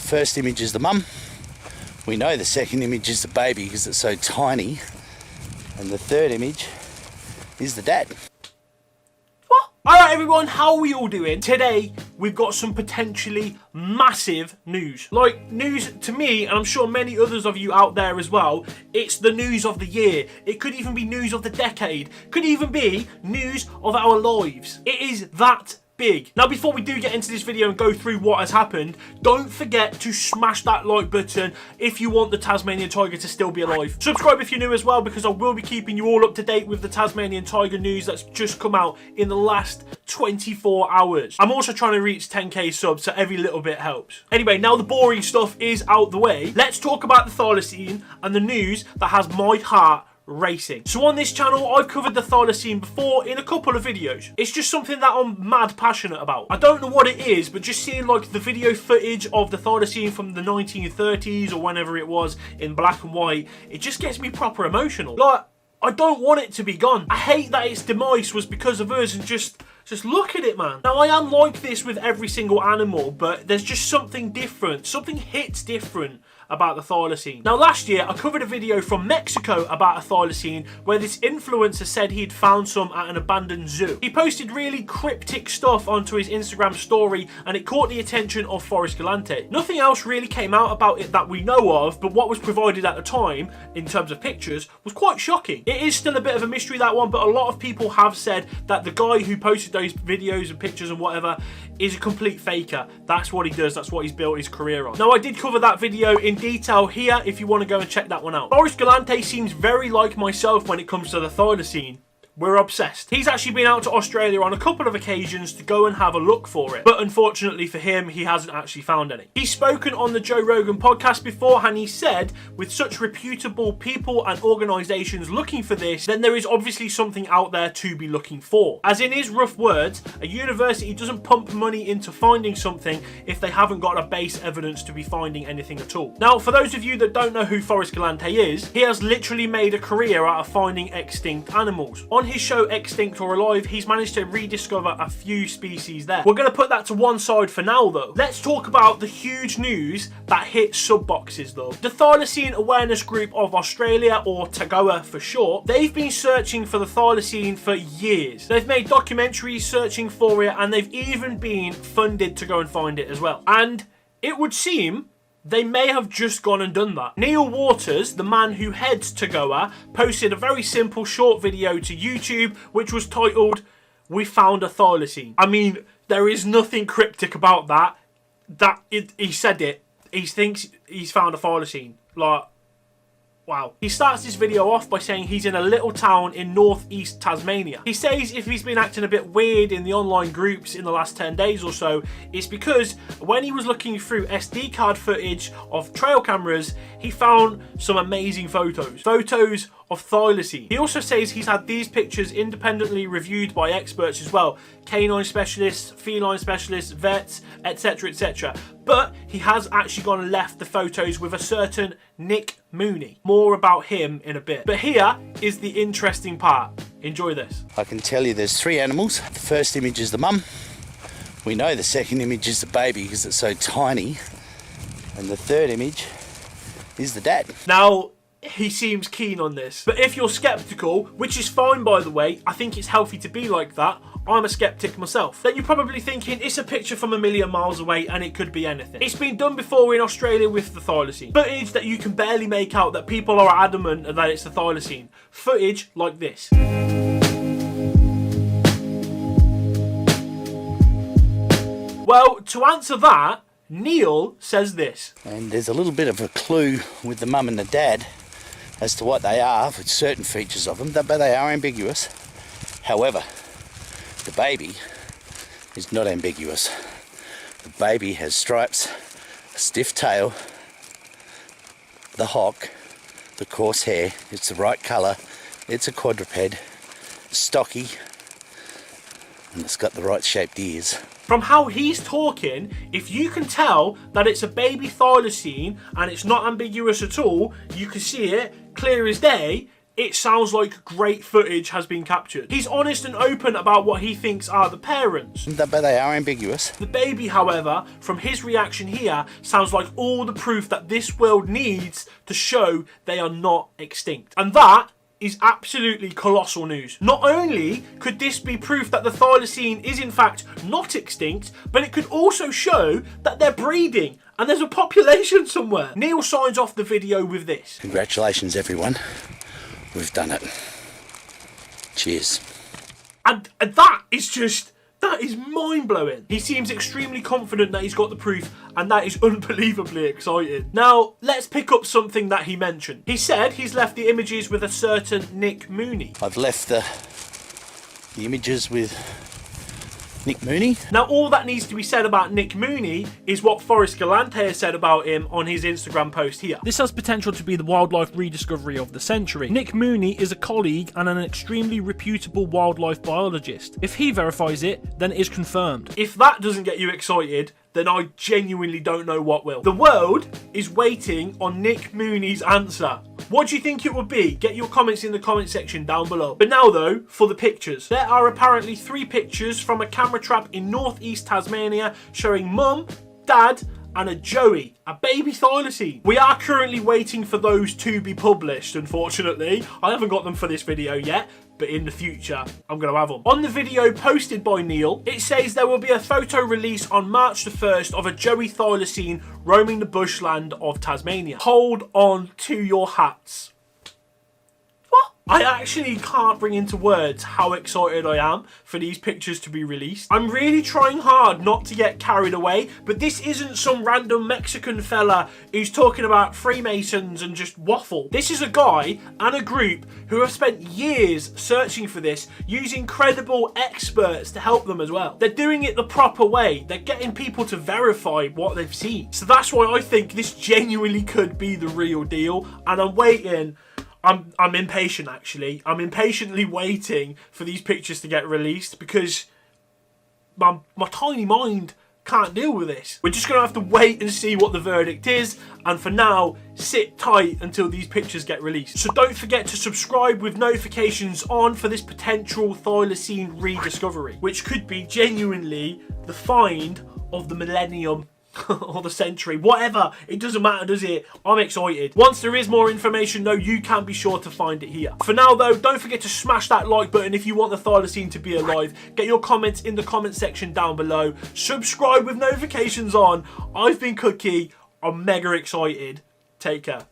first image is the mum. We know the second image is the baby because it's so tiny. And the third image is the dad. What? Alright everyone, how are we all doing? Today, we've got some potentially massive news. Like, news to me, and I'm sure many others of you out there as well, it's the news of the year. It could even be news of the decade. Could even be news of our lives. It is that big. Now, before we do get into this video and go through what has happened, don't forget to smash that like button if you want the Tasmanian Tiger to still be alive. Subscribe if you're new as well, because I will be keeping you all up to date with the Tasmanian Tiger news that's just come out in the last 24 hours. I'm also trying to reach 10k subs, so every little bit helps. Anyway, now the boring stuff is out the way, let's talk about the Thylacine and the news that has my heart racing. So on this channel, I've covered the Thylacine before in a couple of videos. It's just something that I'm mad passionate about. I don't know what it is, but just seeing like the video footage of the Thylacine from the 1930s or whenever it was in black and white, it just gets me proper emotional. Like, I don't want it to be gone. I hate that its demise was because of us, and just look at it, man. Now, I am like this with every single animal, but there's just something different. Something hits different about the Thylacine. Now, last year, I covered a video from Mexico about a Thylacine where this influencer said he'd found some at an abandoned zoo. He posted really cryptic stuff onto his Instagram story, and it caught the attention of Forrest Galante. Nothing else really came out about it that we know of, but what was provided at the time, in terms of pictures, was quite shocking. It is still a bit of a mystery, that one, but a lot of people have said that the guy who posted those videos and pictures and whatever is a complete faker. That's what he does. That's what he's built his career on. Now, I did cover that video in detail here if you want to go and check that one out. Forrest Galante seems very like myself when it comes to the Thylacine. We're obsessed. He's actually been out to Australia on a couple of occasions to go and have a look for it. But unfortunately for him, he hasn't actually found any. He's spoken on the Joe Rogan podcast before, and he said, with such reputable people and organisations looking for this, then there is obviously something out there to be looking for. As in his rough words, a university doesn't pump money into finding something if they haven't got a base evidence to be finding anything at all. Now, for those of you that don't know who Forrest Galante is, he has literally made a career out of finding extinct animals. On his show Extinct or Alive, he's managed to rediscover a few species there. We're going to put that to one side for now though. Let's talk about the huge news that hit sub boxes though. The Thylacine Awareness Group of Australia, or TAGOA for short, they've been searching for the Thylacine for years. They've made documentaries searching for it, and they've even been funded to go and find it as well. And it would seem they may have just gone and done that. Neil Waters, the man who heads TAGOA, posted a very simple short video to YouTube which was titled, "We found a Thylacine." I mean, there is nothing cryptic about that. He said it. He thinks he's found a Thylacine. Like, wow. He starts this video off by saying he's in a little town in northeast Tasmania. He says if he's been acting a bit weird in the online groups in the last 10 days or so, it's because when he was looking through SD card footage of trail cameras, he found some amazing photos. Photos of Thylacine. He also says he's had these pictures independently reviewed by experts as well. Canine specialists, feline specialists, vets, etc, etc. But he has actually gone and left the photos with a certain Nick Mooney. More about him in a bit. But here is the interesting part. Enjoy this. I can tell you there's three animals. The first image is the mum. We know the second image is the baby because it's so tiny. And the third image is the dad. Now, he seems keen on this. But if you're skeptical, which is fine by the way, I think it's healthy to be like that. I'm a skeptic myself. Then you're probably thinking it's a picture from a million miles away and it could be anything. It's been done before in Australia with the Thylacine. Footage that you can barely make out that people are adamant that it's the Thylacine. Footage like this. Well, to answer that, Neil says this. And there's a little bit of a clue with the mum and the dad as to what they are, with certain features of them, but they are ambiguous. However, the baby is not ambiguous. The baby has stripes, a stiff tail, the hock, the coarse hair, it's the right colour, it's a quadruped, stocky, and it's got the right shaped ears. From how he's talking, if you can tell that it's a baby Thylacine and it's not ambiguous at all, you can see it clear as day, it sounds like great footage has been captured. He's honest and open about what he thinks are the parents. But they are ambiguous. The baby, however, from his reaction here, sounds like all the proof that this world needs to show they are not extinct. And that is absolutely colossal news. Not only could this be proof that the thylacine is in fact not extinct, but it could also show that they're breeding and there's a population somewhere. Neil signs off the video with this. Congratulations, everyone. We've done it. Cheers. And that is mind-blowing. He seems extremely confident that he's got the proof, and that is unbelievably exciting. Now, let's pick up something that he mentioned. He said he's left the images with a certain Nick Mooney. I've left the images with Nick Mooney. Now, all that needs to be said about Nick Mooney is what Forrest Galante has said about him on his Instagram post here. This has potential to be the wildlife rediscovery of the century. Nick Mooney is a colleague and an extremely reputable wildlife biologist. If he verifies it, then it is confirmed. If that doesn't get you excited, then I genuinely don't know what will. The world is waiting on Nick Mooney's answer. What do you think it would be? Get your comments in the comment section down below. But now though, for the pictures. There are apparently 3 pictures from a camera trap in northeast Tasmania showing mum, dad, and a joey, a baby thylacine. We are currently waiting for those to be published, unfortunately. I haven't got them for this video yet, but in the future, I'm going to have them. On the video posted by Neil, it says there will be a photo release on March the 1st of a joey thylacine roaming the bushland of Tasmania. Hold on to your hats. I actually can't bring into words how excited I am for these pictures to be released. I'm really trying hard not to get carried away, but this isn't some random Mexican fella who's talking about Freemasons and just waffle. This is a guy and a group who have spent years searching for this, using credible experts to help them as well. They're doing it the proper way. They're getting people to verify what they've seen. So that's why I think this genuinely could be the real deal, and I'm waiting. I'm impatient, actually. I'm impatiently waiting for these pictures to get released because my tiny mind can't deal with this. We're just going to have to wait and see what the verdict is, and for now, sit tight until these pictures get released. So don't forget to subscribe with notifications on for this potential thylacine rediscovery, which could be genuinely the find of the millennium or the century, whatever. It doesn't matter, does it? I'm excited. Once there is more information though, you can be sure to find it here. For now though, don't forget to smash that like button if you want the thylacine to be alive. Get your comments in the comment section down below. Subscribe with notifications on. I've been Cookie. I'm mega excited. Take care.